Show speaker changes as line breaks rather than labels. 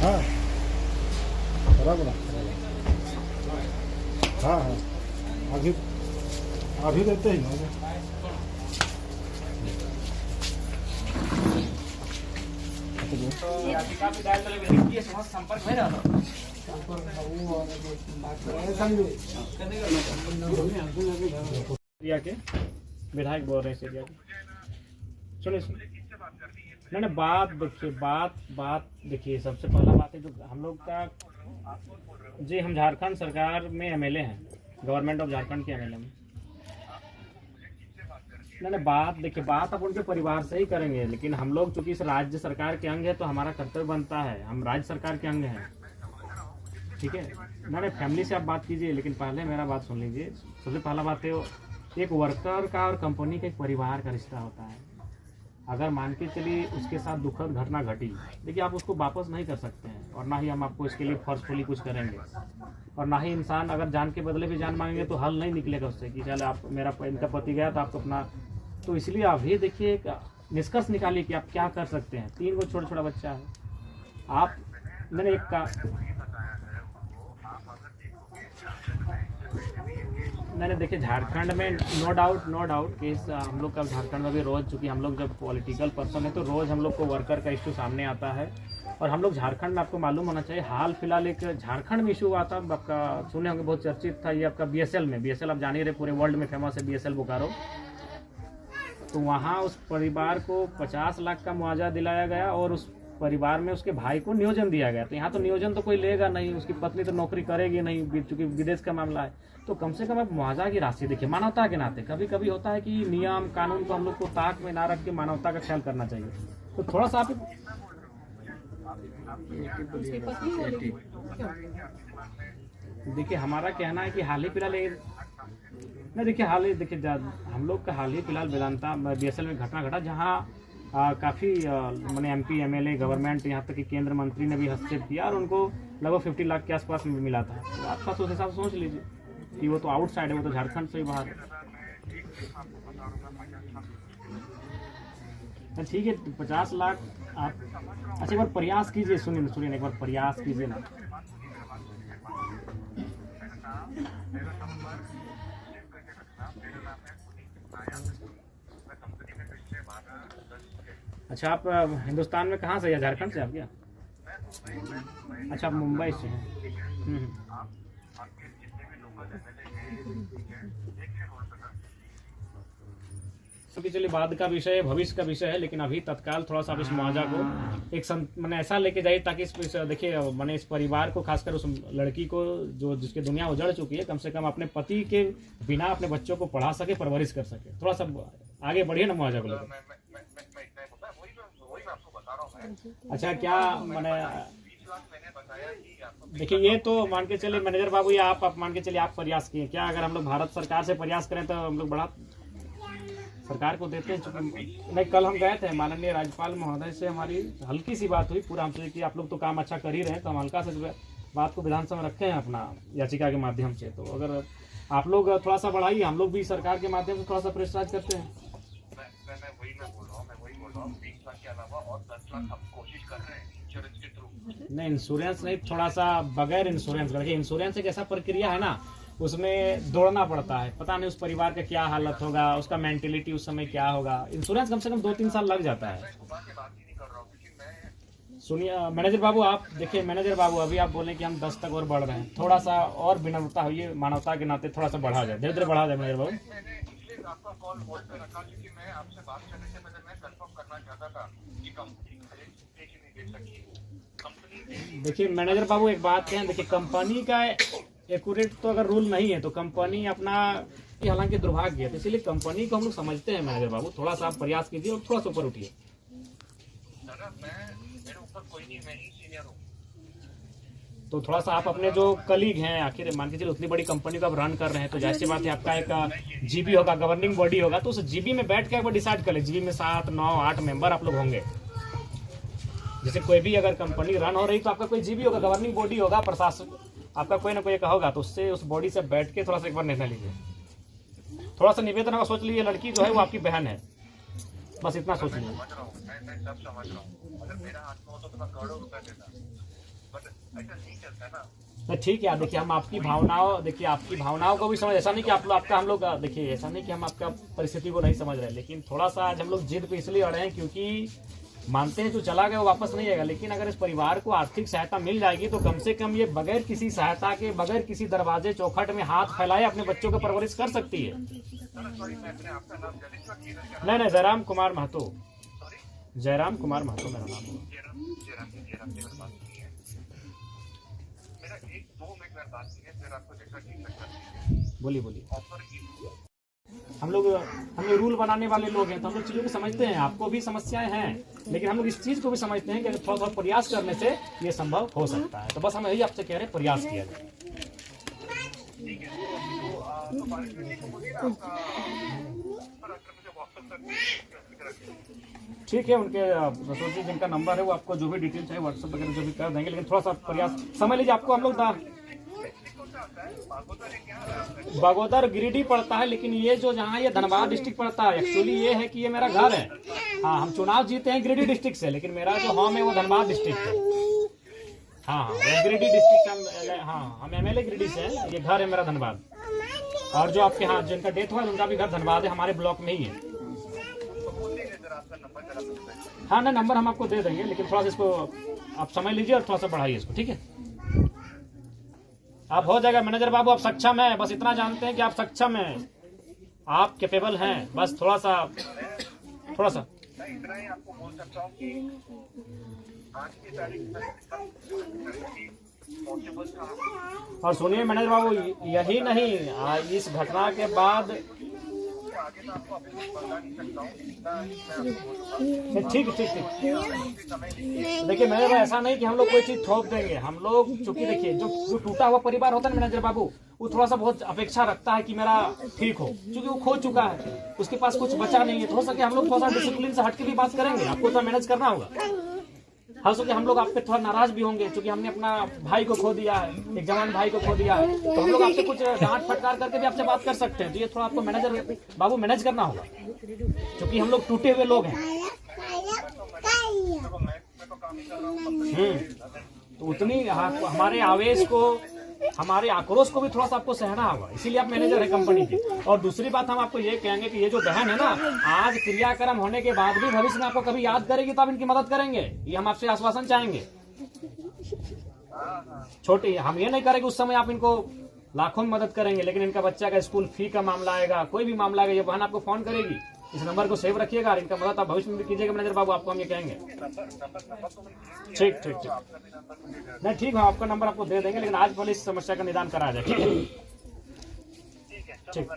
हाँ बराबर। हाँ हाँ अभी अभी देते ही ना।
एरिया के विधायक बोल रहे हैं इस एरिया के। सुनिए नहीं बात देखिए सबसे पहला बात है जो हम लोग का जी, हम झारखंड सरकार में एमएलए हैं, गवर्नमेंट ऑफ झारखंड के एमएलए में। नहीं बात देखिए, बात आप उनके परिवार से ही करेंगे, लेकिन हम लोग चूंकि इस राज्य सरकार के अंग है तो हमारा कर्तव्य बनता है, हम राज्य सरकार के अंग हैं, ठीक है। नहीं फैमिली से आप बात कीजिए, लेकिन पहले मेरा बात सुन लीजिए। सबसे पहला बात है एक वर्कर का और कंपनी का एक परिवार का रिश्ता होता है। अगर मान के चलिए उसके साथ दुखद घटना घटी, देखिए आप उसको वापस नहीं कर सकते हैं, और ना ही हम आपको इसके लिए फोर्सफुली कुछ करेंगे, और ना ही इंसान अगर जान के बदले भी जान मांगेंगे तो हल नहीं निकलेगा उससे कि चल आप मेरा इनका पति गया तो आपको अपना। तो इसलिए आप भी देखिए एक निष्कर्ष निकालिए कि आप क्या कर सकते हैं। 3 गो छोटा छोटा बच्चा है, आप मैंने एक का मैंने देखिए झारखंड में नो डाउट कि हम लोग का झारखंड में भी रोज़, चूँकि हम लोग जब पॉलिटिकल पर्सन है तो रोज़ हम लोग को वर्कर का इशू सामने आता है। और हम लोग झारखंड में, आपको मालूम होना चाहिए, हाल फिलहाल एक झारखंड में इशू हुआ था, आपका सुने होंगे, बहुत चर्चित था, ये आपका बीएसएल में। बीएसएल आप जान ही रहे, पूरे वर्ल्ड में फेमस है बीएसएल बोकारो। तो वहाँ उस परिवार को 50 लाख का मुआवजा दिलाया गया, और उस परिवार में उसके भाई को नियोजन दिया गया। तो यहाँ तो नियोजन तो कोई लेगा नहीं, उसकी पत्नी तो नौकरी करेगी नहीं, चूंकि विदेश का मामला है। तो कम से कम आप मुआवजा की राशि देखिए, मानवता के नाते। कभी कभी होता है कि नियम कानून को हम लोग को ताक में ना रख के मानवता का ख्याल करना चाहिए। तो थोड़ा सा आप देखिए, हमारा कहना है कि हाल ही फिलहाल नहीं देखिए, हम लोग का हाल ही फिलहाल वेदांता बीएसएल में घटना घटा, जहाँ काफ़ी मैंने एमपी एमएलए गवर्नमेंट, यहाँ तक कि केंद्र मंत्री ने भी हस्तक्षेप किया, और उनको लगभग 50 लाख के आसपास में मिला था। तो आप उस हिसाब से सोच लीजिए कि वो तो आउटसाइड है, वो तो झारखंड से ही बाहर है। ठीक है, 50 लाख आप अच्छा एक बार प्रयास कीजिए, सुनिए एक बार प्रयास कीजिए ना। अच्छा, आप हिंदुस्तान में कहाँ से या झारखंड से आप क्या? अच्छा, आप मुंबई से हैं। क्योंकि चलिए बाद का विषय है, भविष्य का विषय है, लेकिन अभी तत्काल थोड़ा सा आप इस मुआवजा को एक मैंने ऐसा लेके जाइए ताकि देखिए मैंने इस परिवार को, खासकर उस लड़की को जो जिसकी दुनिया उजड़ चुकी है, कम से कम अपने पति के बिना अपने बच्चों को पढ़ा सके, परवरिश कर सके। थोड़ा सा आगे बढ़िए ना मुआवजा को लेकर। अच्छा, क्या मैंने देखिए, ये तो मान के चलिए मैनेजर बाबू, या आप मान के चलिए आप प्रयास किए क्या? अगर हम लोग भारत सरकार से प्रयास करें तो हम लोग बड़ा सरकार को देते हैं। नहीं, कल हम गए थे, माननीय राज्यपाल महोदय से हमारी हल्की सी बात हुई, पूरा हमसे कि आप लोग तो काम अच्छा कर ही रहे हैं, तो हम हल्का से बात को विधानसभा में रखे हैं अपना याचिका के माध्यम से। तो अगर आप लोग थोड़ा सा बढ़ाइए, हम लोग भी सरकार के माध्यम से थोड़ा सा प्रेशराइज करते हैं। नहीं, इंश्योरेंस नहीं, थोड़ा सा बगैर इंश्योरेंस का। इंश्योरेंस एक ऐसा प्रक्रिया है ना, उसमें दौड़ना पड़ता है, पता नहीं उस परिवार का क्या हालत होगा, उसका मेंटेलिटी उस समय क्या होगा। इंश्योरेंस कम से कम 2-3 साल लग जाता है। सुनिए मैनेजर बाबू, आप देखिए मैनेजर बाबू, अभी आप बोले कि हम 10 तक और बढ़ रहे हैं, थोड़ा सा और विनम्रता हुई, मानवता के नाते थोड़ा सा बढ़ा जाए, धीरे धीरे बढ़ा जाए मैनेजर बाबू। देखिए मैनेजर बाबू, एक बात कहें, देखिए कंपनी का एक्यूरेट तो अगर रूल नहीं है तो कंपनी अपना, हालांकि दुर्भाग्य है, तो इसलिए कंपनी को हम लोग समझते हैं। मैनेजर बाबू, थोड़ा सा आप प्रयास कीजिए और थोड़ा सा ऊपर उठिए। तो थोड़ा सा आप अपने जो कलीग हैं, आखिर मान के चलिए उतनी बड़ी कंपनी को आप रन कर रहे हैं, तो जाहिर सी बात है आपका एक जीबी होगा, गवर्निंग बॉडी होगा, तो उस जीबी में बैठ के आप डिसाइड कर ले। जीबी में 7, 9, 8 मेंबर आप लोग होंगे। जैसे कोई भी अगर कंपनी रन हो रही तो आपका कोई जीबी होगा, गवर्निंग बॉडी होगा, प्रशासन आपका कोई ना कोई होगा, तो उससे उस बॉडी से बैठ के थोड़ा सा एक बार निर्णय लीजिए। थोड़ा सा निवेदन होगा, सोच लीजिए लड़की जो है वो आपकी बहन है, बस इतना सोच लीजिए। तो ठीक है, देखिए हम आपकी भावनाओं, देखिए आपकी भावनाओं को भी समझ, ऐसा नहीं कि आप लोग आपका हम लोग, देखिए ऐसा नहीं कि हम आपका परिस्थिति को नहीं समझ रहे, लेकिन थोड़ा सा आज हम लोग जिद पे इसलिए अड़े हैं क्योंकि मानते हैं जो चला गया वो वापस नहीं आएगा, लेकिन अगर इस परिवार को आर्थिक सहायता मिल जाएगी तो कम से कम ये बगैर किसी सहायता के, बगैर किसी दरवाजे चौखट में हाथ फैलाए अपने बच्चों को परवरिश कर सकती है। नहीं, जयराम कुमार महतो, जयराम कुमार महतो मेरा नाम है। बोलिए बोलिए। हम लोग रूल बनाने वाले लोग हैं तो हम लोग चीज़ों को समझते हैं, आपको भी समस्याएं हैं, लेकिन हम लोग इस चीज़ को भी समझते हैं कि अगर थोड़ा प्रयास करने से ये संभव हो सकता है। तो बस हम यही आपसे कह रहे हैं, प्रयास किया जाए। ठीक है, उनके सोचिए जिनका नंबर है वो आपको जो भी डिटेल चाहिए व्हाट्सएप वगैरह जो भी कर देंगे, लेकिन थोड़ा सा प्रयास समझ लीजिए। आपको हम लोग बागोदर गिरिडीह पड़ता है, लेकिन ये जो जहाँ ये धनबाद डिस्ट्रिक्ट पड़ता है, एक्चुअली ये है कि ये मेरा घर है। हाँ, हम चुनाव जीते हैं गिरिडीह डिस्ट्रिक्ट से, लेकिन मेरा जो होम है वो धनबाद डिस्ट्रिक्ट है। हाँ, गिरिडीह डिस्ट्रिक्ट, हाँ हम एमएलए गिरिडीह से हैं, ये घर है मेरा धनबाद। और जो आपके यहाँ जिनका डेथ हुआ है उनका भी घर धनबाद है, हमारे ब्लॉक में ही है। हाँ ना, नंबर हम आपको दे देंगे, लेकिन थोड़ा सा इसको आप समझ लीजिए और थोड़ा सा बढ़ाइए इसको, ठीक है? आप हो जाएगा मैनेजर बाबू, आप सक्षम हैं, बस इतना जानते हैं कि आप सक्षम हैं, आप कैपेबल हैं, बस थोड़ा सा
इतना ही आपको बोल सकता हूँ कि आज की तारीख पॉसिबल था।
और सुनिए मैनेजर बाबू, यही नहीं, इस घटना के बाद
आगे तो आपको अभी बता नहीं सकता हूँ।
ठीक। देखिए मैनेजर भाई, ऐसा नहीं कि हम लोग कोई चीज थोप देंगे। हम लोग चूंकि देखिए जो टूटा हुआ परिवार होता है ना मैनेजर बाबू, वो थोड़ा सा बहुत अपेक्षा रखता है कि मेरा ठीक हो, क्योंकि वो खो चुका है, उसके पास कुछ बचा नहीं है। तो हो सके हम लोग थोड़ा सा डिसिप्लिन से हटके भी बात करेंगे, आपको थोड़ा मैनेज करना होगा। हो सके हम लोग आप पे थोड़ा नाराज भी होंगे, क्योंकि हमने अपना भाई को खो दिया है, एक जवान भाई को खो दिया है, तो हम लोग आपसे कुछ डांट फटकार करके भी आपसे बात कर सकते हैं। तो ये थोड़ा आपको मैनेजर बाबू मैनेज करना होगा, क्योंकि हम लोग टूटे हुए लोग हैं। तो उतनी हमारे आवेश को, हमारे आक्रोश को भी थोड़ा सा आपको सहना होगा, इसीलिए आप मैनेजर है कंपनी के। और दूसरी बात हम आपको ये कहेंगे कि ये जो बहन है ना, आज क्रियाक्रम होने के बाद भी भविष्य में आपको कभी याद करेगी तो आप इनकी मदद करेंगे, ये हम आपसे आश्वासन चाहेंगे। छोटी, हम ये नहीं करेंगे उस समय आप इनको लाखों में मदद करेंगे, लेकिन इनका बच्चा का स्कूल फी का मामला आएगा, कोई भी मामला आएगा, ये बहन आपको फोन करेगी। इस नंबर को सेव रखिएगा और इनका मदद आप भविष्य में भी कीजिएगा मैनेजर बाबू, आपको हम ये कहेंगे। ठीक। नहीं ठीक है, आपका नंबर आपको दे देंगे, लेकिन आज पहले इस समस्या का निदान कराया जाए, ठीक है? ठीक।